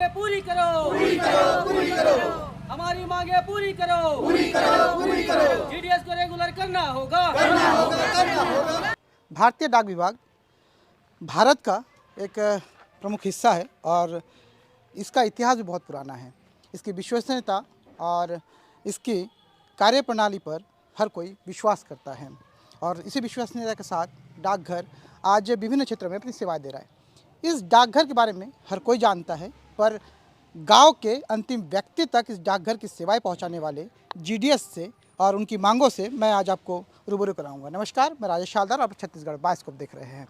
पूरी करो, पूरी करो, पूरी करो। हमारी मांगे पूरी करो, पूरी करो, पूरी करो। जीडीएस को रेगुलर करना होगा, करना होगा, करना होगा। भारतीय डाक विभाग भारत का एक प्रमुख हिस्सा है और इसका इतिहास भी बहुत पुराना है। इसकी विश्वसनीयता और इसकी कार्यप्रणाली पर हर कोई विश्वास करता है और इसी विश्वसनीयता के साथ डाकघर आज विभिन्न क्षेत्रों में अपनी सेवाएं दे रहा है। इस डाकघर के बारे में हर कोई जानता है, पर गांव के अंतिम व्यक्ति तक इस डाकघर की सेवाएं पहुंचाने वाले जीडीएस से और उनकी मांगों से मैं आज आपको रूबरू कराऊंगा। नमस्कार, मैं राजेश शालदार, आप छत्तीसगढ़ बाइस्कोप देख रहे हैं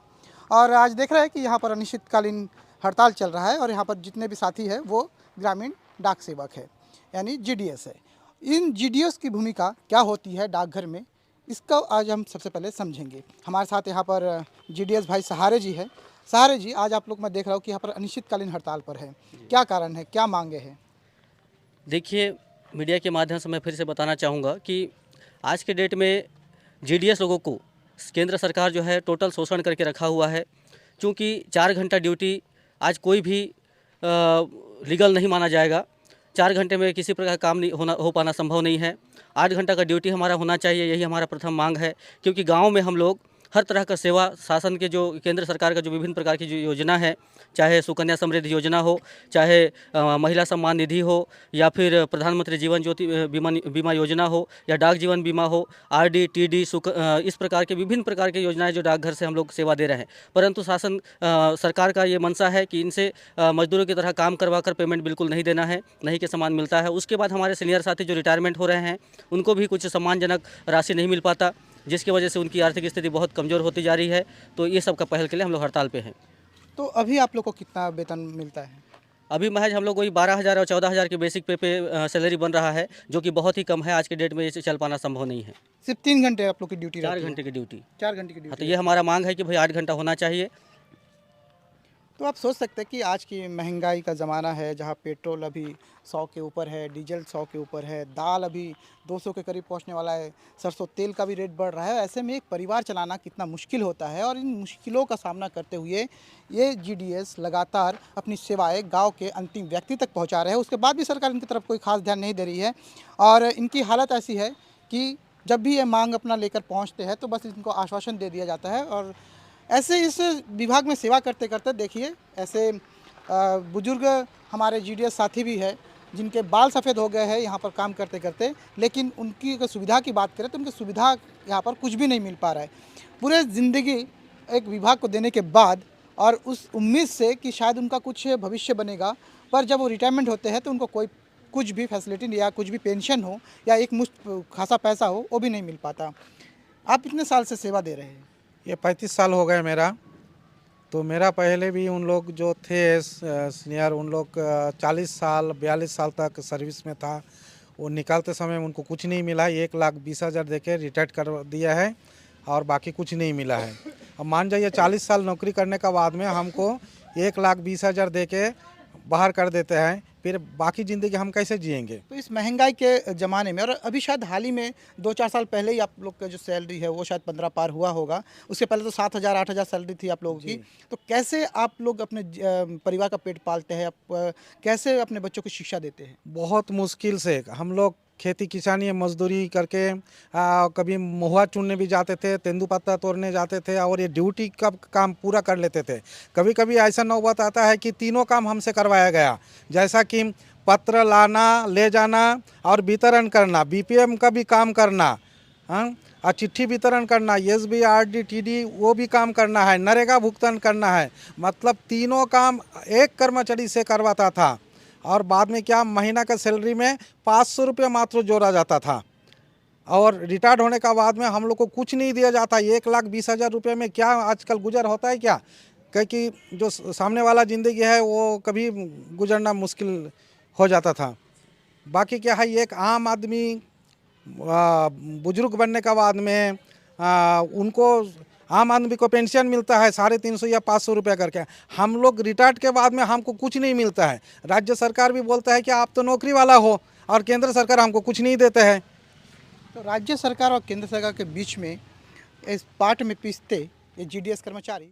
और आज देख रहे हैं कि यहाँ पर अनिश्चितकालीन हड़ताल चल रहा है और यहाँ पर जितने भी साथी हैं वो ग्रामीण डाक सेवक है, यानी जीडीएस है। इन जीडीएस की भूमिका क्या होती है डाकघर में, इसको आज हम सबसे पहले समझेंगे। हमारे साथ यहाँ पर जीडीएस भाई सहारे जी है। सहारे जी, आज आप लोग मैं देख रहा हूँ कि यहाँ पर अनिश्चितकालीन हड़ताल पर है, क्या कारण है, क्या मांगे हैं? देखिए, मीडिया के माध्यम से मैं फिर से बताना चाहूँगा कि आज के डेट में जीडीएस लोगों को केंद्र सरकार जो है टोटल शोषण करके रखा हुआ है। क्योंकि 4 घंटा ड्यूटी आज कोई भी लीगल नहीं माना जाएगा। 4 घंटे में किसी प्रकार का काम नहीं हो पाना संभव नहीं है। 8 घंटा का ड्यूटी हमारा होना चाहिए, यही हमारा प्रथम मांग है। क्योंकि गाँव में हम लोग हर तरह का सेवा शासन के जो केंद्र सरकार का जो विभिन्न प्रकार की जो योजना है, चाहे सुकन्या समृद्धि योजना हो, चाहे महिला सम्मान निधि हो, या फिर प्रधानमंत्री जीवन ज्योति बीमा योजना हो, या डाक जीवन बीमा हो, आरडी, टीडी, इस प्रकार के विभिन्न प्रकार की योजनाएं जो डाकघर से हम लोग सेवा दे रहे हैं। परंतु शासन सरकार का ये मंशा है कि इनसे मजदूरों की तरह काम करवा कर पेमेंट बिल्कुल नहीं देना है, नहीं के समान मिलता है। उसके बाद हमारे सीनियर साथी जो रिटायरमेंट हो रहे हैं उनको भी कुछ सम्मानजनक राशि नहीं मिल पाता, जिसकी वजह से उनकी आर्थिक स्थिति बहुत कमज़ोर होती जा रही है। तो ये सब का पहल के लिए हम लोग हड़ताल पे हैं। तो अभी आप लोग को कितना वेतन मिलता है? अभी महज हम लोग वही 12,000 और 14,000 के बेसिक पे सैलरी बन रहा है, जो कि बहुत ही कम है। आज के डेट में इसे चल पाना संभव नहीं है। सिर्फ 3 घंटे आप लोग की ड्यूटी? 4 घंटे की ड्यूटी। 4 घंटे की हाँ, ड्यूटी। तो ये हमारा मांग है कि भाई 8 घंटा होना चाहिए। तो आप सोच सकते हैं कि आज की महंगाई का ज़माना है, जहां पेट्रोल अभी 100 के ऊपर है, डीजल 100 के ऊपर है, दाल अभी 200 के करीब पहुंचने वाला है, सरसों तेल का भी रेट बढ़ रहा है। ऐसे में एक परिवार चलाना कितना मुश्किल होता है और इन मुश्किलों का सामना करते हुए ये जीडीएस लगातार अपनी सेवाएं गांव के अंतिम व्यक्ति तक पहुंचा रहे हैं। उसके बाद भी सरकार इनकी तरफ कोई खास ध्यान नहीं दे रही है और इनकी हालत ऐसी है कि जब भी ये मांग अपना लेकर पहुँचते हैं तो बस इनको आश्वासन दे दिया जाता है। और ऐसे इस विभाग में सेवा करते करते देखिए, ऐसे बुजुर्ग हमारे जीडीएस साथी भी है जिनके बाल सफ़ेद हो गए हैं यहाँ पर काम करते करते, लेकिन उनकी अगर सुविधा की बात करें तो उनकी सुविधा यहाँ पर कुछ भी नहीं मिल पा रहा है। पूरे ज़िंदगी एक विभाग को देने के बाद और उस उम्मीद से कि शायद उनका कुछ भविष्य बनेगा, पर जब वो रिटायरमेंट होते हैं तो उनको कोई कुछ भी फैसिलिटी या कुछ भी पेंशन हो या एक मुश्त खासा पैसा हो, वो भी नहीं मिल पाता। आप इतने साल से सेवा दे रहे हैं? ये 35 साल हो गए मेरा। तो मेरा पहले भी उन लोग जो थे सीनियर, उन लोग 40 साल 42 साल तक सर्विस में था। वो निकालते समय उनको कुछ नहीं मिला। 1,20,000 देके रिटायर्ड कर दिया है और बाकी कुछ नहीं मिला है। अब मान जाइए 40 साल नौकरी करने के बाद में हमको 1,20,000 देके बाहर कर देते हैं, फिर बाकी ज़िंदगी हम कैसे जिएंगे? तो इस महंगाई के ज़माने में, और अभी शायद हाल ही में 2-4 साल पहले ही आप लोग का जो सैलरी है वो शायद 15 पार हुआ होगा, उसके पहले तो 7,000 8,000 सैलरी थी आप लोगों की। तो कैसे आप लोग अपने परिवार का पेट पालते हैं? आप कैसे अपने बच्चों को शिक्षा देते हैं? बहुत मुश्किल से हम लोग खेती किसानी मजदूरी करके कभी महुआ चुनने भी जाते थे, तेंदुपत्ता तोड़ने जाते थे और ये ड्यूटी का काम पूरा कर लेते थे। कभी कभी ऐसा नौबत आता है कि तीनों काम हमसे करवाया गया, जैसा कि पत्र लाना, ले जाना और वितरण करना, बीपीएम का भी काम करना, हाँ, और चिट्ठी वितरण करना, एसबी, आरडी, टीडी वो भी काम करना है, नरेगा भुगतान करना है। मतलब तीनों काम एक कर्मचारी से करवाता था और बाद में क्या महीना का सैलरी में 500 रुपये मात्र जोड़ा जाता था। और रिटायर्ड होने का बाद में हम लोग को कुछ नहीं दिया जाता। 1,20,000 रुपये में क्या आजकल गुजर होता है क्या? क्योंकि जो सामने वाला ज़िंदगी है वो कभी गुजरना मुश्किल हो जाता था। बाकी क्या है, एक आम आदमी बुजुर्ग बनने के बाद में उनको आम आदमी को पेंशन मिलता है 350 या 500 रुपये करके। हम लोग रिटायर्ड के बाद में हमको कुछ नहीं मिलता है। राज्य सरकार भी बोलता है कि आप तो नौकरी वाला हो, और केंद्र सरकार हमको कुछ नहीं देते हैं। तो राज्य सरकार और केंद्र सरकार के बीच में इस पार्ट में पीसते ये जीडीएस कर्मचारी